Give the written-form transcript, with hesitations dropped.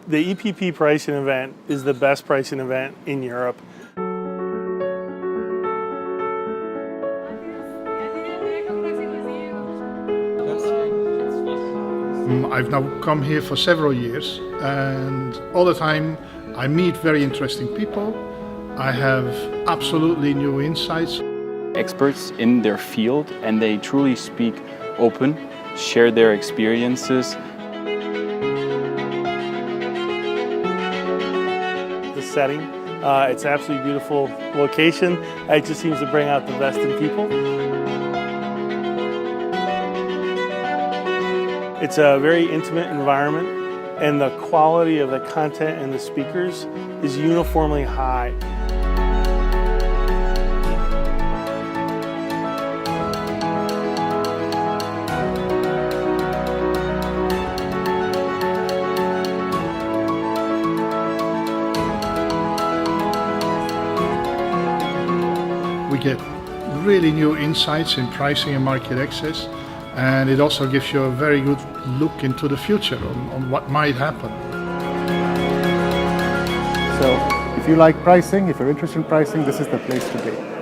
The EPP pricing event is the best pricing event in Europe. I've now come here for several years, and all the time I meet very interesting people. I have absolutely new insights. Experts in their field, and they truly speak open, share their experiences. The setting, it's an absolutely beautiful location. It just seems to bring out the best in people. It's a very intimate environment, and the quality of the content and the speakers is uniformly high. We get really new insights in pricing and market access, and it also gives you a very good look into the future on what might happen. So if you like pricing, if you're interested in pricing, this is the place to be.